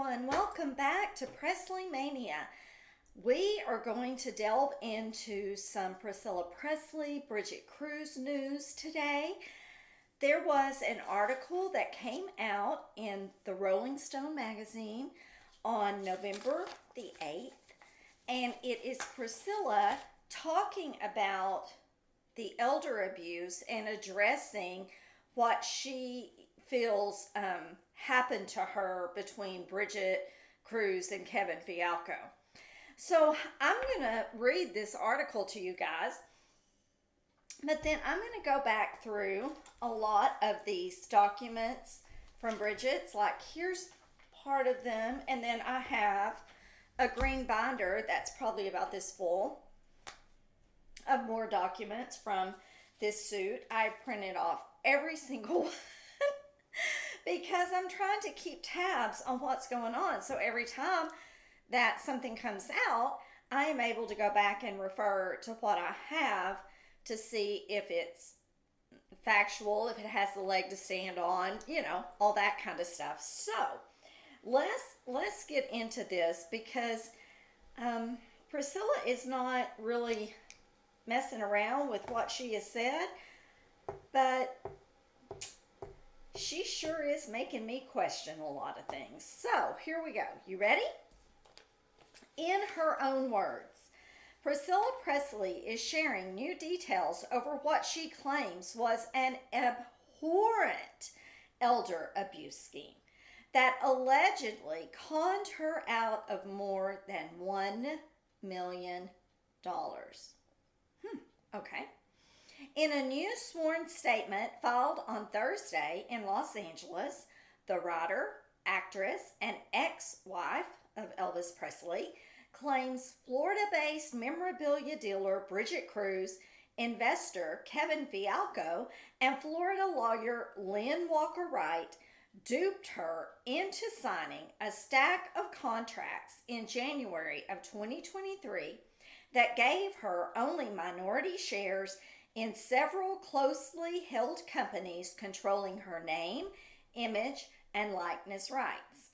everyone. Welcome back to Presley Mania. We are going to delve into some Priscilla Presley, Bridget Cruz news today. There was an article that came out in the Rolling Stone magazine on November the 8th, and it is Priscilla talking about the elder abuse and addressing what she feels happened to her between Bridget Cruz and Kevin Fialco. So I'm going to read this article to you guys, but then I'm going to go back through a lot of these documents from Bridget's. Like, here's part of them, and then I have a green binder that's probably about this full of more documents from this suit. I printed off every single one because I'm trying to keep tabs on what's going on. So every time that something comes out, I am able to go back and refer to what I have to see if it's factual, if it has the leg to stand on, all that kind of stuff. So let's get into this because Priscilla is not really messing around with what she has said, but she sure is making me question a lot of things. So here we go. You ready? In her own words, Priscilla Presley is sharing new details over what she claims was an abhorrent elder abuse scheme that allegedly conned her out of more than $1 million. Okay. In a new sworn statement filed on Thursday in Los Angeles, the writer, actress, and ex-wife of Elvis Presley claims Florida-based memorabilia dealer Bridget Cruz, investor Kevin Fialco, and Florida lawyer Lynn Walker Wright duped her into signing a stack of contracts in January of 2023 that gave her only minority shares in several closely held companies controlling her name, image, and likeness rights.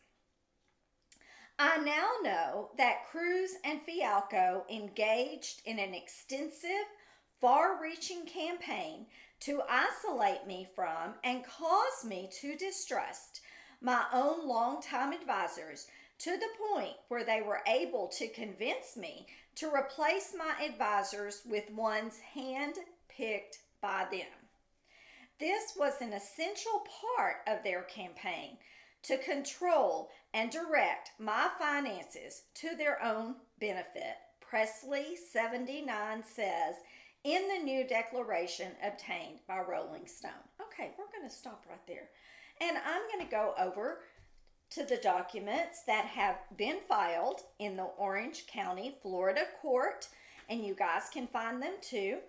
I now know that Cruz and Fialco engaged in an extensive, far-reaching campaign to isolate me from and cause me to distrust my own longtime advisors to the point where they were able to convince me to replace my advisors with ones hand-picked by them. This was an essential part of their campaign to control and direct my finances to their own benefit, Presley 79 says in the new declaration obtained by Rolling Stone. Okay, we're going to stop right there. And I'm going to go over to the documents that have been filed in the Orange County, Florida court, and you guys can find them too.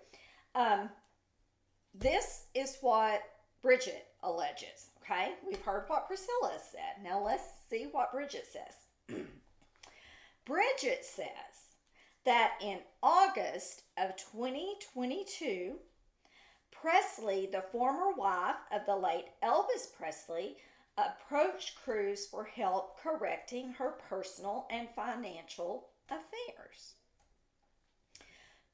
This is what Bridget alleges, okay? We've heard what Priscilla said. Now let's see what Bridget says. Bridget says that in August of 2022, Presley, the former wife of the late Elvis Presley, approached Cruz for help correcting her personal and financial affairs.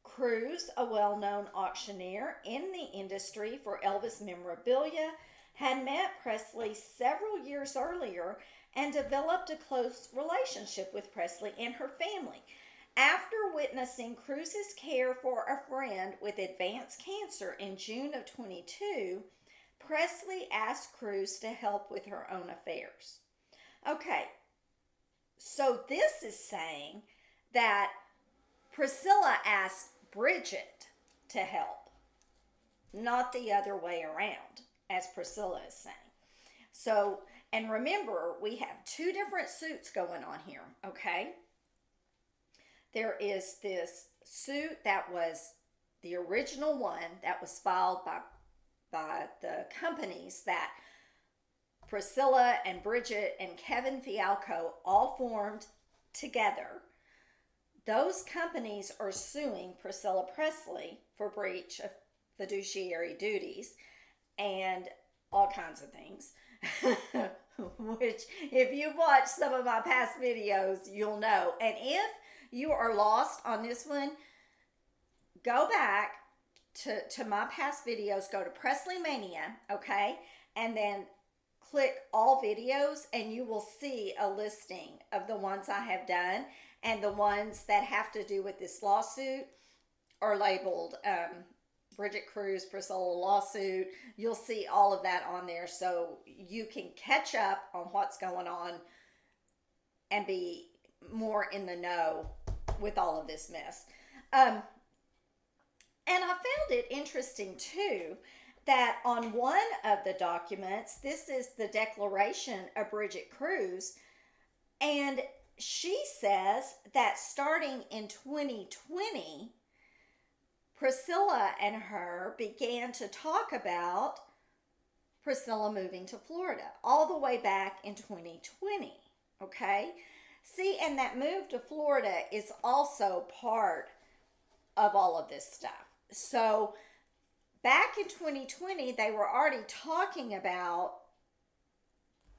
Cruz, a well-known auctioneer in the industry for Elvis memorabilia, had met Presley several years earlier and developed a close relationship with Presley and her family. After witnessing Cruz's care for a friend with advanced cancer in June of 22, Presley asked Cruz to help with her own affairs. Okay, so this is saying that Priscilla asked Bridget to help, not the other way around, as Priscilla is saying. So, and remember, we have two different suits going on here, okay? There is this suit that was the original one that was filed by the companies that Priscilla and Bridget and Kevin Fialco all formed together. Those companies are suing Priscilla Presley for breach of fiduciary duties and all kinds of things. which if you've watched some of my past videos, you'll know. And if you are lost on this one, go back to my past videos, go to Presley Mania, okay? And then click all videos and you will see a listing of the ones I have done, and the ones that have to do with this lawsuit are labeled Bridget Cruz, Priscilla lawsuit. You'll see all of that on there so you can catch up on what's going on and be more in the know with all of this mess. And I found it interesting too that on one of the documents, this is the declaration of Bridget Cruz, and she says that starting in 2020, Priscilla and her began to talk about Priscilla moving to Florida all the way back in 2020, okay? See, and that move to Florida is also part of all of this stuff. So back in 2020, they were already talking about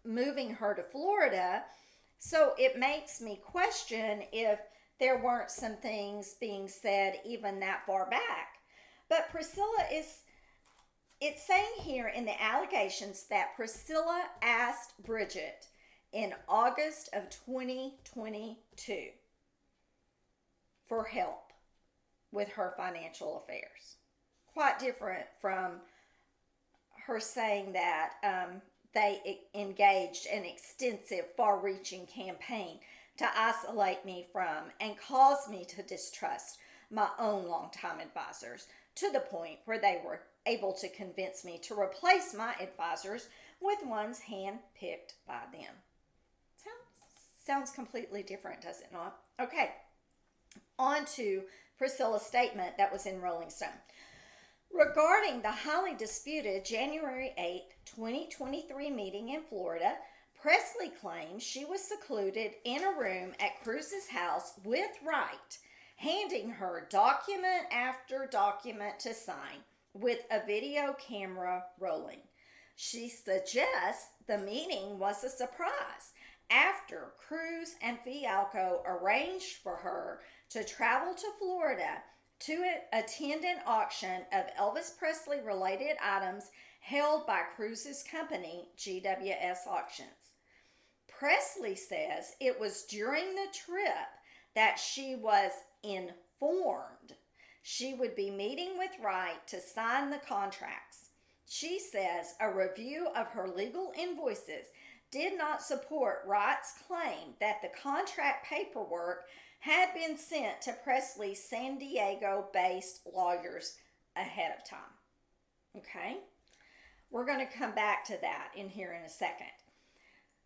moving her to Florida. So it makes me question if there weren't some things being said even that far back. But Priscilla it's saying here in the allegations that Priscilla asked Bridget in August of 2022 for help with her financial affairs. Quite different from her saying that they engaged an extensive, far-reaching campaign to isolate me from and cause me to distrust my own longtime advisors to the point where they were able to convince me to replace my advisors with ones hand-picked by them. Sounds completely different, does it not? Okay, on to Priscilla's statement that was in Rolling Stone. Regarding the highly disputed January 8, 2023 meeting in Florida, Presley claims she was secluded in a room at Kruse's house with Wright, handing her document after document to sign with a video camera rolling. She suggests the meeting was a surprise after Kruse and Fialco arranged for her to travel to Florida to attend an auction of Elvis Presley related items held by Kruse's company, GWS Auctions. Presley says it was during the trip that she was informed she would be meeting with Wright to sign the contracts. She says a review of her legal invoices did not support Wright's claim that the contract paperwork had been sent to Presley's San Diego-based lawyers ahead of time. Okay? We're going to come back to that in here in a second.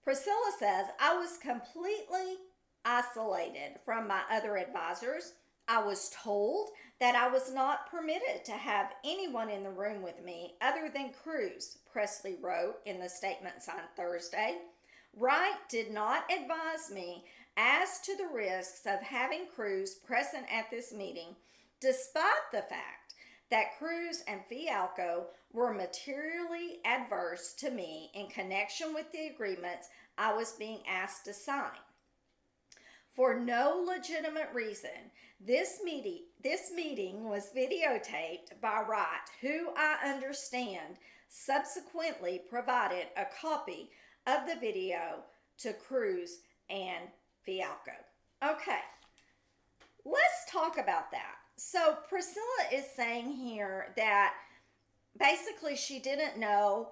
Priscilla says, I was completely isolated from my other advisors. I was told that I was not permitted to have anyone in the room with me other than Kruse, Presley wrote in the statement signed Thursday. Wright did not advise me as to the risks of having Kruse present at this meeting, despite the fact that Kruse and Fialco were materially adverse to me in connection with the agreements I was being asked to sign. For no legitimate reason, this meeting was videotaped by Wright, who I understand subsequently provided a copy of the video to Kruse and Fialco. Okay, let's talk about that. So Priscilla is saying here that basically she didn't know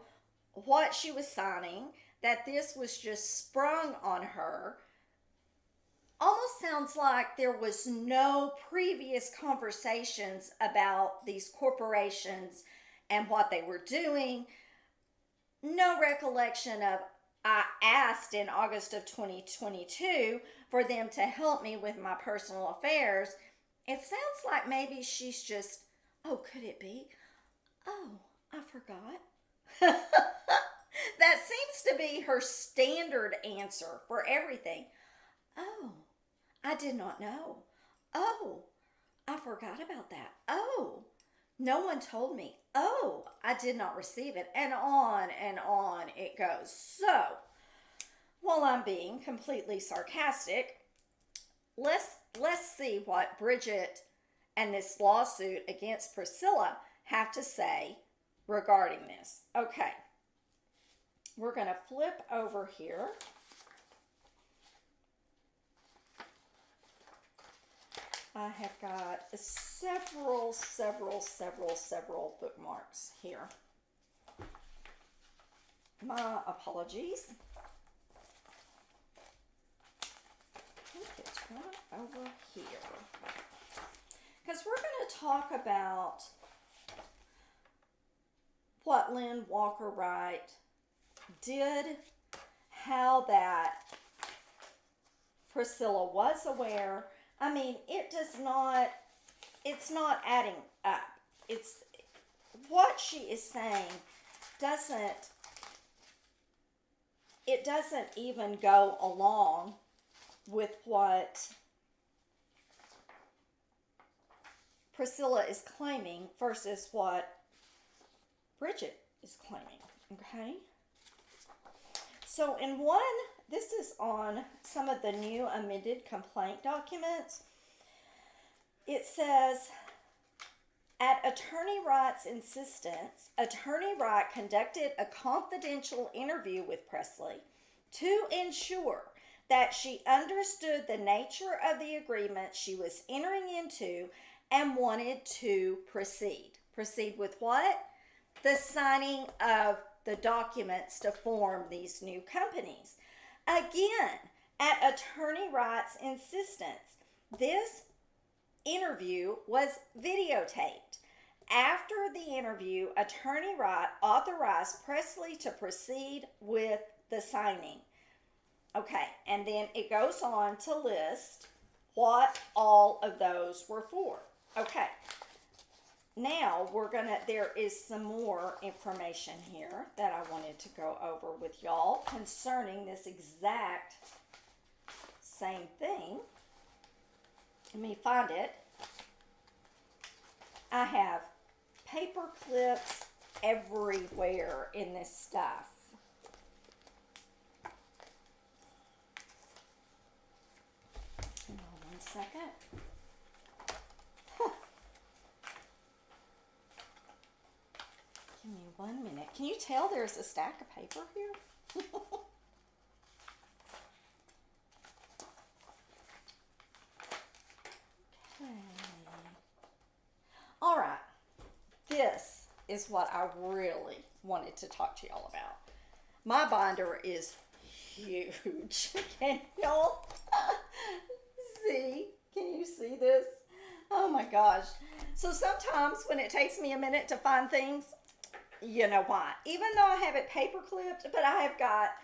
what she was signing, that this was just sprung on her. Almost sounds like there was no previous conversations about these corporations and what they were doing. No recollection of, I asked in August of 2022 for them to help me with my personal affairs. It sounds like maybe she's just, oh, could it be? Oh, I forgot. That seems to be her standard answer for everything. Oh, I did not know. Oh, I forgot about that. Oh, no one told me. Oh, I did not receive it. And on it goes. So, while I'm being completely sarcastic, let's see what Bridget and this lawsuit against Priscilla have to say regarding this. Okay, we're going to flip over here. I have got several bookmarks here. My apologies. I think it's right over here. Because we're going to talk about what Lynn Walker Wright did, how that Priscilla was aware. I mean, it's not adding up. It's what she is saying doesn't even go along with what Priscilla is claiming versus what Bridget is claiming, okay? So in one, this is on some of the new amended complaint documents. It says, at Attorney Wright's insistence, Attorney Wright conducted a confidential interview with Presley to ensure that she understood the nature of the agreement she was entering into and wanted to proceed. Proceed with what? The signing of the documents to form these new companies. Again, at Attorney Wright's insistence, this interview was videotaped. After the interview, Attorney Wright authorized Presley to proceed with the signing. Okay, and then it goes on to list what all of those were for. Okay, now there is some more information here that I wanted to go over with y'all concerning this exact same thing. Let me find it. I have paper clips everywhere in this stuff. Hold on one second. Give me 1 minute. Can you tell there's a stack of paper here? Okay. All right. This is what I really wanted to talk to y'all about. My binder is huge. Can y'all see? Can you see this? Oh my gosh. So sometimes when it takes me a minute to find things, you know why. Even though I have it paper clipped, but I have got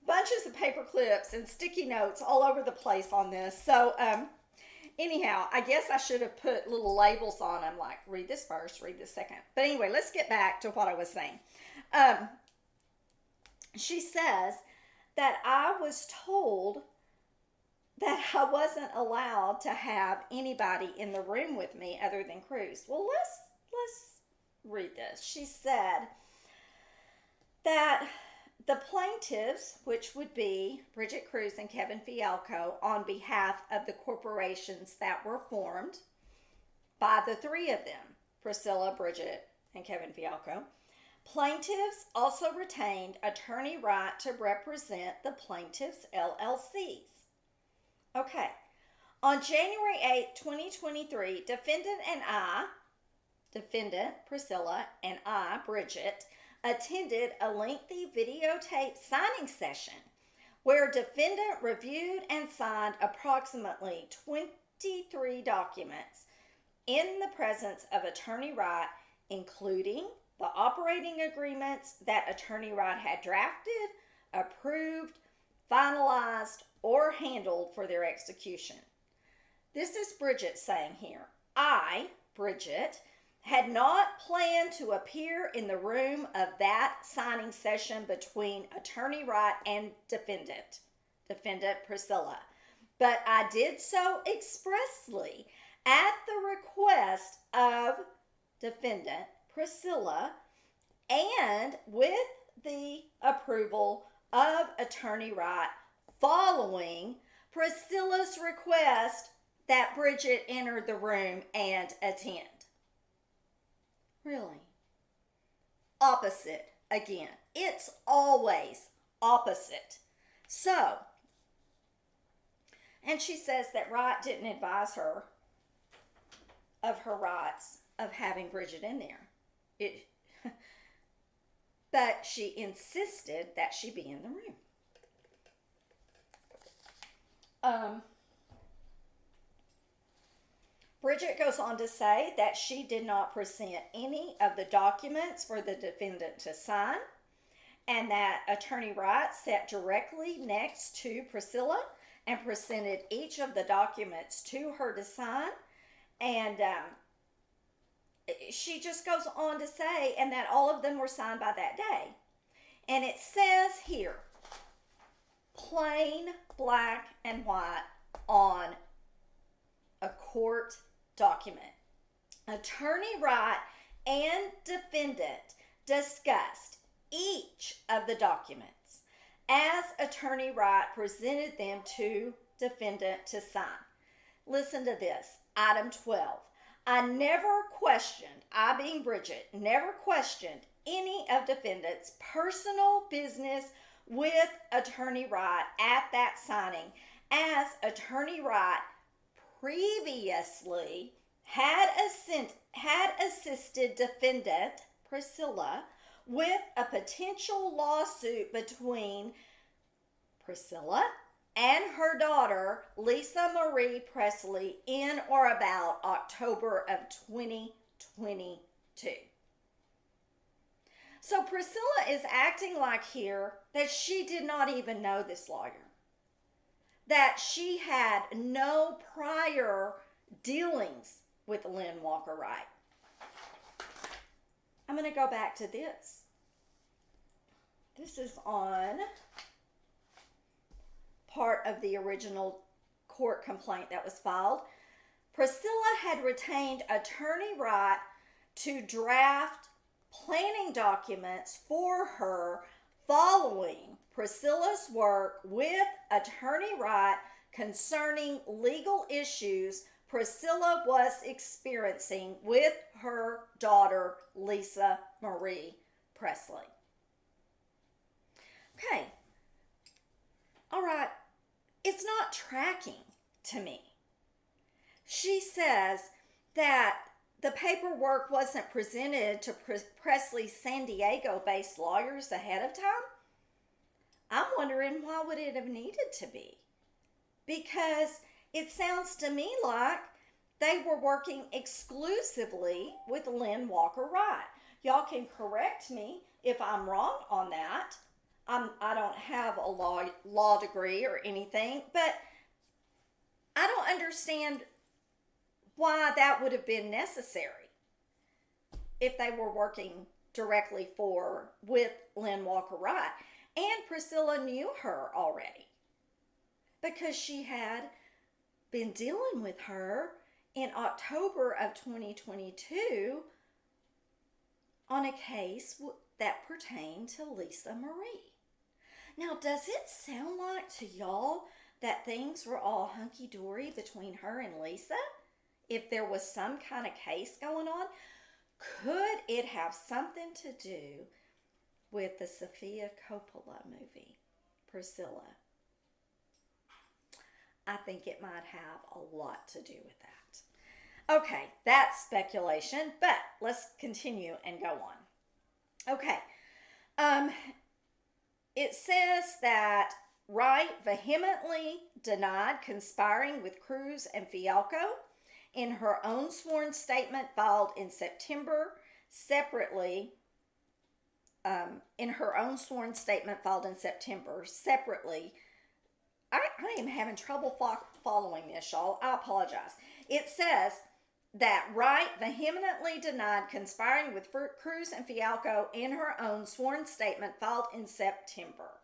bunches of paper clips and sticky notes all over the place on this. So anyhow, I guess I should have put little labels on them like, read this first, read this second. But anyway, let's get back to what I was saying. She says that I was told that I wasn't allowed to have anybody in the room with me other than Kruse. Well, let's read this. She said that the plaintiffs, which would be Bridget Cruz and Kevin Fialco, on behalf of the corporations that were formed by the three of them, Priscilla, Bridget, and Kevin Fialco, plaintiffs also retained Attorney Wright to represent the plaintiffs' LLCs. Okay. On January 8, 2023, defendant Priscilla and I, Bridget, attended a lengthy videotape signing session where defendant reviewed and signed approximately 23 documents in the presence of Attorney Wright, including the operating agreements that Attorney Wright had drafted, approved, finalized, or handled for their execution. This is Bridget saying here, I, Bridget, had not planned to appear in the room of that signing session between Attorney Wright and defendant Priscilla, but I did so expressly at the request of defendant Priscilla and with the approval of Attorney Wright following Priscilla's request that Bridget enter the room and attend. Really? Opposite again. It's always opposite. So, and she says that Wright didn't advise her of her rights of having Bridget in there. But she insisted that she be in the room. Bridget goes on to say that she did not present any of the documents for the defendant to sign, and that Attorney Wright sat directly next to Priscilla and presented each of the documents to her to sign. And she just goes on to say, and that all of them were signed by that day. And it says here, plain black and white on a court document. Attorney Wright and defendant discussed each of the documents as Attorney Wright presented them to defendant to sign. Listen to this. Item 12. I being Bridget, never questioned any of defendant's personal business with Attorney Wright at that signing, as Attorney Wright previously had assisted defendant Priscilla with a potential lawsuit between Priscilla and her daughter, Lisa Marie Presley, in or about October of 2022. So Priscilla is acting like here that she did not even know this lawyer, that she had no prior dealings with Lynn Walker Wright. I'm going to go back to this. This is on part of the original court complaint that was filed. Priscilla had retained Attorney Wright to draft planning documents for her following Priscilla's work with Attorney Wright concerning legal issues Priscilla was experiencing with her daughter, Lisa Marie Presley. Okay. All right. It's not tracking to me. She says that the paperwork wasn't presented to Presley's San Diego-based lawyers ahead of time. I'm wondering, why would it have needed to be? Because it sounds to me like they were working exclusively with Lynn Walker Wright. Y'all can correct me if I'm wrong on that. I don't have a law degree or anything, but I don't understand why that would have been necessary if they were working directly with Lynn Walker Wright. And Priscilla knew her already because she had been dealing with her in October of 2022 on a case that pertained to Lisa Marie. Now, does it sound like to y'all that things were all hunky-dory between her and Lisa? If there was some kind of case going on, could it have something to do with the Sofia Coppola movie, Priscilla? I think it might have a lot to do with that. Okay, that's speculation, but let's continue and go on. Okay, it says that Wright vehemently denied conspiring with Kruse and Fialco in her own sworn statement filed in September. Separately, I am having trouble following this, y'all. I apologize. It says that Wright vehemently denied conspiring with Kruse and Fialco in her own sworn statement filed in September.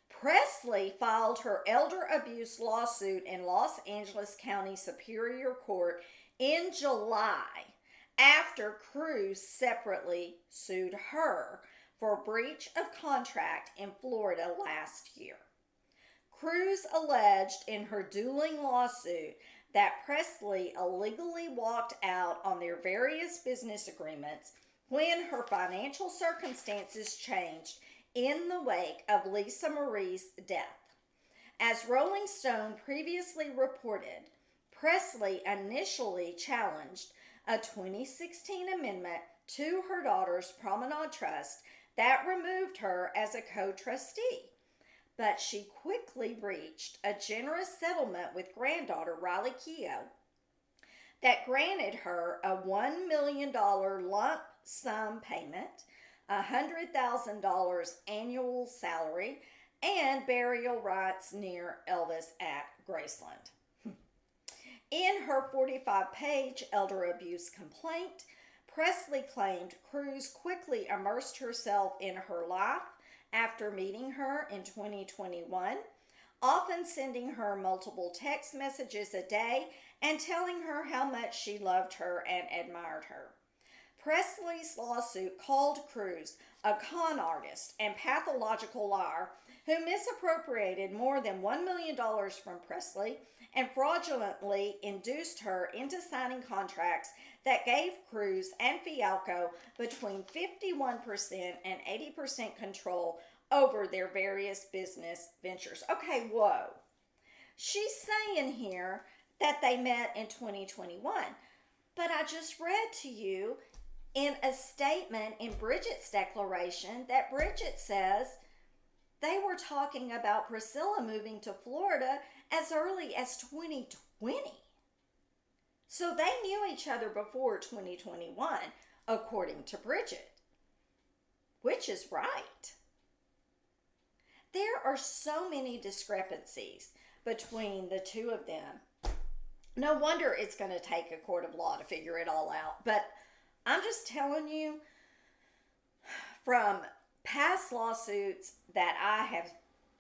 Presley filed her elder abuse lawsuit in Los Angeles County Superior Court in July after Kruse separately sued her for breach of contract in Florida last year. Cruz alleged in her dueling lawsuit that Presley illegally walked out on their various business agreements when her financial circumstances changed in the wake of Lisa Marie's death. As Rolling Stone previously reported, Presley initially challenged a 2016 amendment to her daughter's Promenade Trust that removed her as a co-trustee. But she quickly reached a generous settlement with granddaughter Riley Keough that granted her a $1 million lump sum payment, $100,000 annual salary, and burial rights near Elvis at Graceland. In her 45-page elder abuse complaint, Presley claimed Cruz quickly immersed herself in her life after meeting her in 2021, often sending her multiple text messages a day and telling her how much she loved her and admired her. Presley's lawsuit called Cruz a con artist and pathological liar who misappropriated more than $1 million from Presley and fraudulently induced her into signing contracts that gave Cruz and Fialco between 51% and 80% control over their various business ventures. Okay, whoa. She's saying here that they met in 2021, but I just read to you in a statement in Bridget's declaration that Bridget says they were talking about Priscilla moving to Florida as early as 2020. So they knew each other before 2021, according to Bridget, which is right. There are so many discrepancies between the two of them. No wonder it's going to take a court of law to figure it all out. But I'm just telling you, from past lawsuits that I have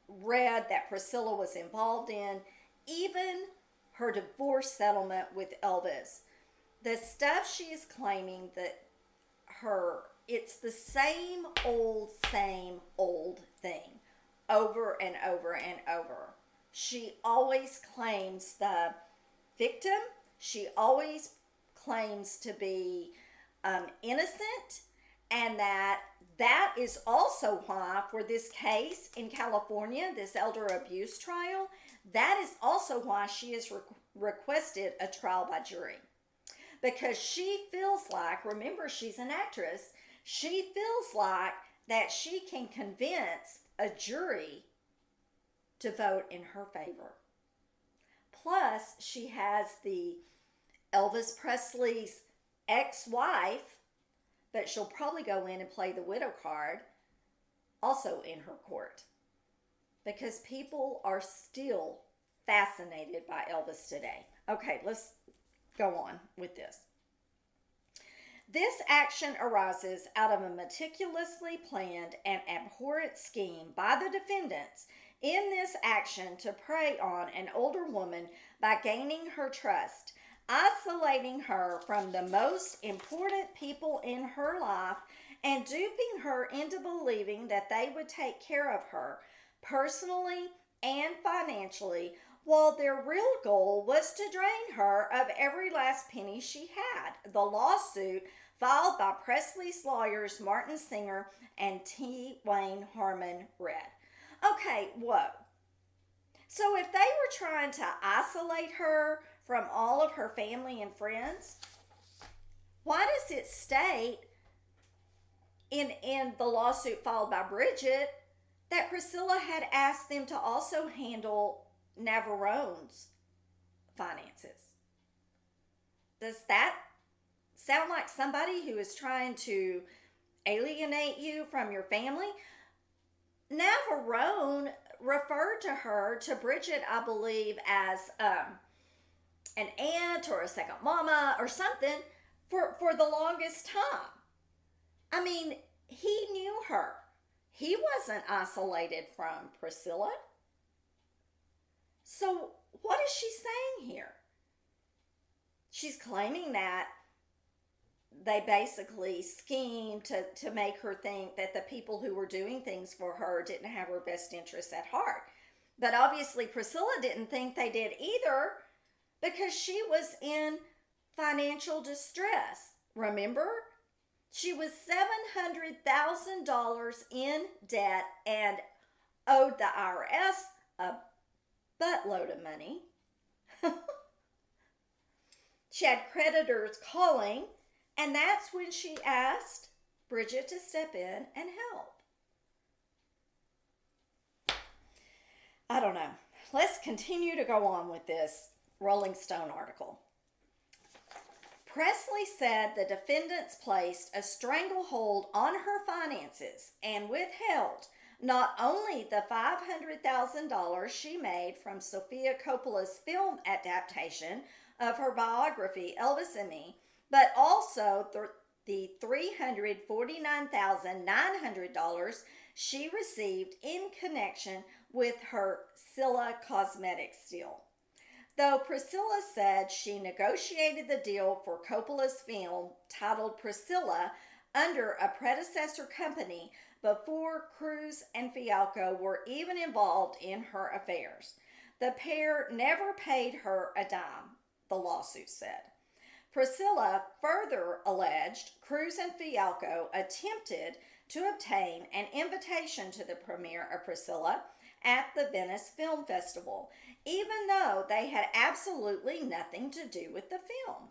read that Priscilla was involved in, even her divorce settlement with Elvis, the stuff she is claiming that it's the same old thing over and over and over. She always claims the victim. She always claims to be innocent, and that is also why for this case in California, this elder abuse trial, that is also why she has requested a trial by jury. Because she feels like, remember, she's an actress, she feels like that she can convince a jury to vote in her favor. Plus, she has the Elvis Presley's ex-wife, but she'll probably go in and play the widow card, also in her court. Because people are still fascinated by Elvis today. Okay, let's go on with this. This action arises out of a meticulously planned and abhorrent scheme by the defendants in this action to prey on an older woman by gaining her trust, isolating her from the most important people in her life, and duping her into believing that they would take care of her personally and financially, while their real goal was to drain her of every last penny she had. The lawsuit, filed by Presley's lawyers Martin Singer and T. Wayne Harmon, read. Okay, whoa. So if they were trying to isolate her from all of her family and friends, why does it state in the lawsuit filed by Bridget that Priscilla had asked them to also handle Navarrone's finances? Does that sound like somebody who is trying to alienate you from your family? Navarrone referred to Bridget, I believe, as an aunt or a second mama or something for the longest time. I mean, he knew her. He wasn't isolated from Priscilla. So what is she saying here? She's claiming that they basically schemed to make her think that the people who were doing things for her didn't have her best interests at heart. But obviously Priscilla didn't think they did either because she was in financial distress. Remember? She was $700,000 in debt and owed the IRS a buttload of money. She had creditors calling, and that's when she asked Bridget to step in and help. I don't know. Let's continue to go on with this Rolling Stone article. Presley said the defendants placed a stranglehold on her finances and withheld not only the $500,000 she made from Sofia Coppola's film adaptation of her biography, Elvis and Me, but also the $349,900 she received in connection with her Priscilla Cosmetics deal. Though Priscilla said she negotiated the deal for Coppola's film titled Priscilla under a predecessor company before Kruse and Fialco were even involved in her affairs. The pair never paid her a dime, the lawsuit said. Priscilla further alleged Kruse and Fialco attempted to obtain an invitation to the premiere of Priscilla at the Venice Film Festival, even though they had absolutely nothing to do with the film.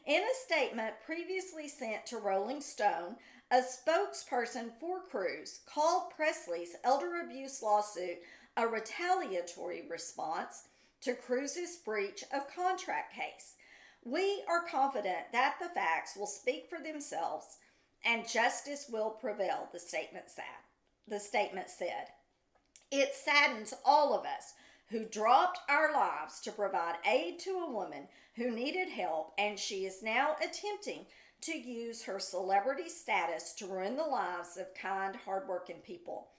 In a statement previously sent to Rolling Stone, a spokesperson for Kruse called Presley's elder abuse lawsuit a retaliatory response to Kruse's breach of contract case. We are confident that the facts will speak for themselves and justice will prevail, the statement said. It saddens all of us who dropped our lives to provide aid to a woman who needed help, and she is now attempting to use her celebrity status to ruin the lives of kind, hardworking people.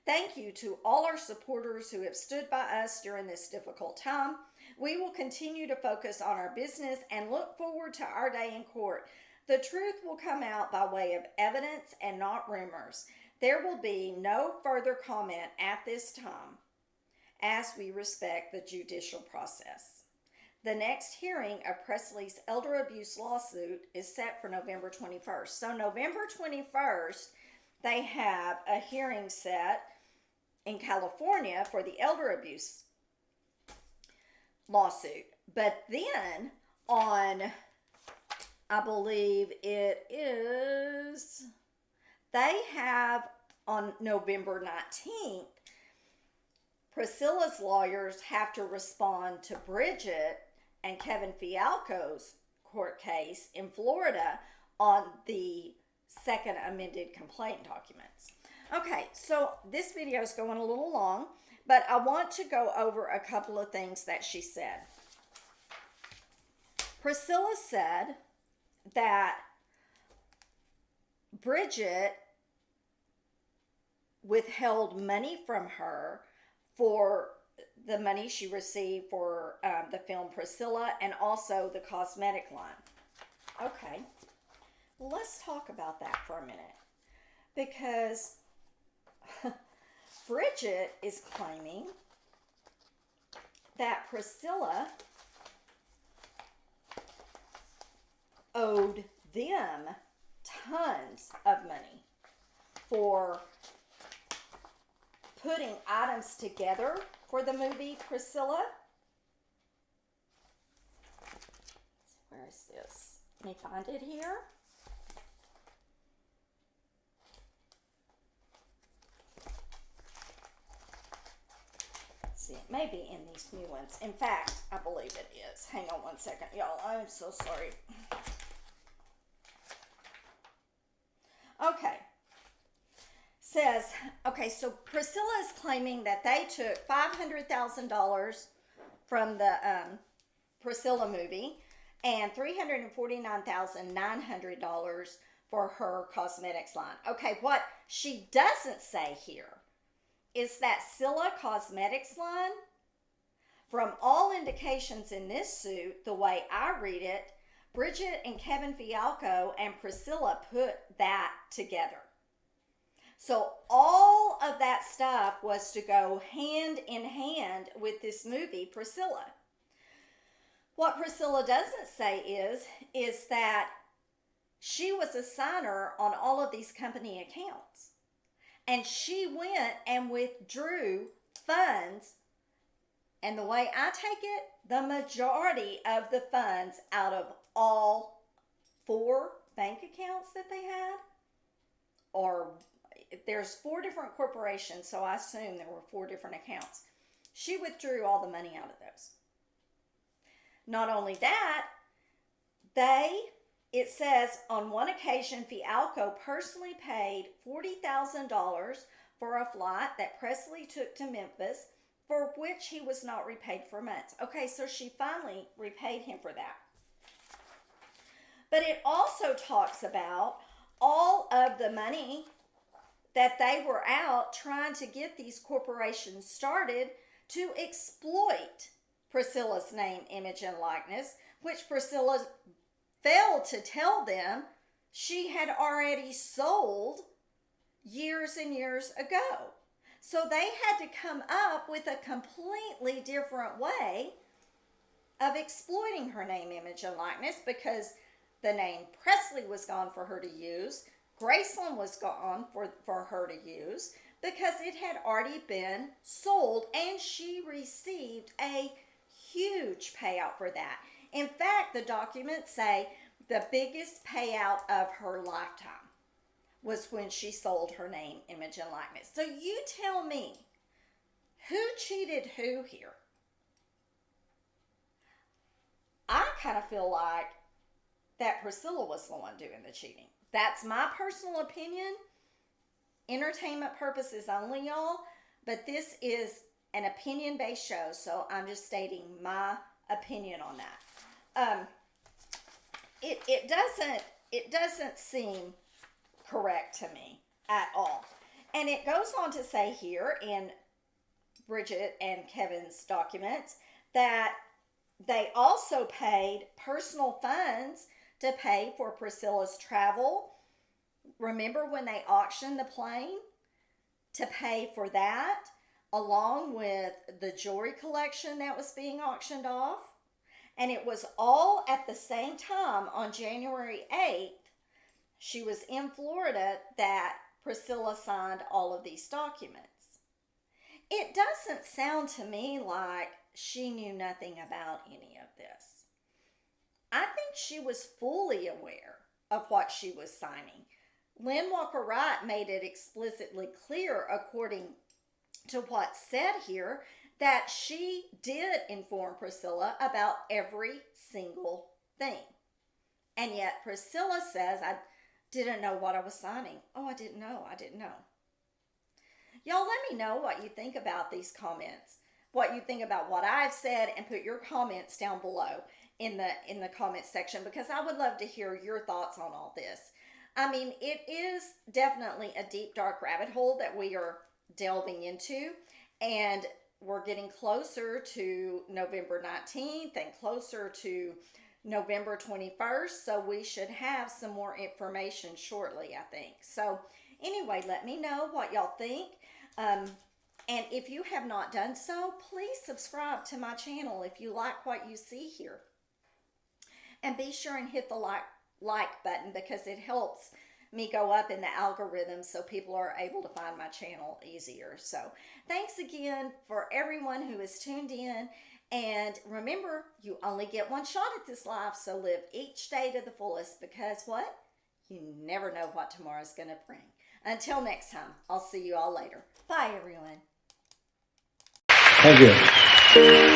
Thank you to all our supporters who have stood by us during this difficult time. We will continue to focus on our business and look forward to our day in court. The truth will come out by way of evidence and not rumors. There will be no further comment at this time, as we respect the judicial process. The next hearing of Presley's elder abuse lawsuit is set for November 21st. So November 21st, they have a hearing set in California for the elder abuse lawsuit. But then on, I believe it is, they have on November 19th, Priscilla's lawyers have to respond to Bridget and Kevin Fialco's court case in Florida on the second amended complaint documents. Okay, so this video is going a little long, but I want to go over a couple of things that she said. Priscilla said that Bridget withheld money from her for the money she received for the film Priscilla and also the cosmetic line. Okay, well, let's talk about that for a minute, because Bridget is claiming that Priscilla owed them tons of money for putting items together for the movie Priscilla. Where is this? Let me find it here. See, it may be in these new ones. In fact, I believe it is. Hang on one second, y'all. I'm so sorry. Okay. Says, okay, so Priscilla is claiming that they took $500,000 from the Priscilla movie and $349,900 for her cosmetics line. Okay, what she doesn't say here is that Priscilla cosmetics line, from all indications in this suit, the way I read it, Bridget and Kevin Fialco and Priscilla put that together. So all of that stuff was to go hand in hand with this movie, Priscilla. What Priscilla doesn't say is that she was a signer on all of these company accounts. And she went and withdrew funds. And the way I take it, the majority of the funds out of all 4 bank accounts that they had, or there's 4 different corporations, so I assume there were 4 different accounts. She withdrew all the money out of those. Not only that, it says on one occasion, Fialco personally paid $40,000 for a flight that Presley took to Memphis, for which he was not repaid for months. Okay, so she finally repaid him for that. But it also talks about all of the money that they were out trying to get these corporations started to exploit Priscilla's name, image, and likeness, which Priscilla failed to tell them she had already sold years and years ago. So they had to come up with a completely different way of exploiting her name, image, and likeness, because the name Presley was gone for her to use. Graceland was gone for her to use because it had already been sold, and she received a huge payout for that. In fact, the documents say the biggest payout of her lifetime was when she sold her name, image, and likeness. So you tell me, who cheated who here? I kind of feel like that Priscilla was the one doing the cheating. That's my personal opinion. Entertainment purposes only, y'all. But this is an opinion-based show, so I'm just stating my opinion on that. It doesn't seem correct to me at all. And it goes on to say here in Bridget and Kevin's documents that they also paid personal funds to pay for Priscilla's travel. Remember when they auctioned the plane? To pay for that, along with the jewelry collection that was being auctioned off. And it was all at the same time on January 8th. She was in Florida that Priscilla signed all of these documents. It doesn't sound to me like she knew nothing about any of this. I think she was fully aware of what she was signing. Lynn Walker Wright made it explicitly clear, according to what's said here, that she did inform Priscilla about every single thing. And yet Priscilla says, I didn't know what I was signing. Oh, I didn't know. Y'all, let me know what you think about these comments, what you think about what I've said, and put your comments down below in the comments section, because I would love to hear your thoughts on all this. I mean, it is definitely a deep, dark rabbit hole that we are delving into, and we're getting closer to November 19th and closer to November 21st, so we should have some more information shortly, I think. So anyway, let me know what y'all think. And if you have not done so, please subscribe to my channel if you like what you see here. And be sure and hit the like button, because it helps me go up in the algorithm so people are able to find my channel easier. So thanks again for everyone who is tuned in. And remember, you only get one shot at this life, so live each day to the fullest, because what? You never know what tomorrow's going to bring. Until next time, I'll see you all later. Bye, everyone. Thank you.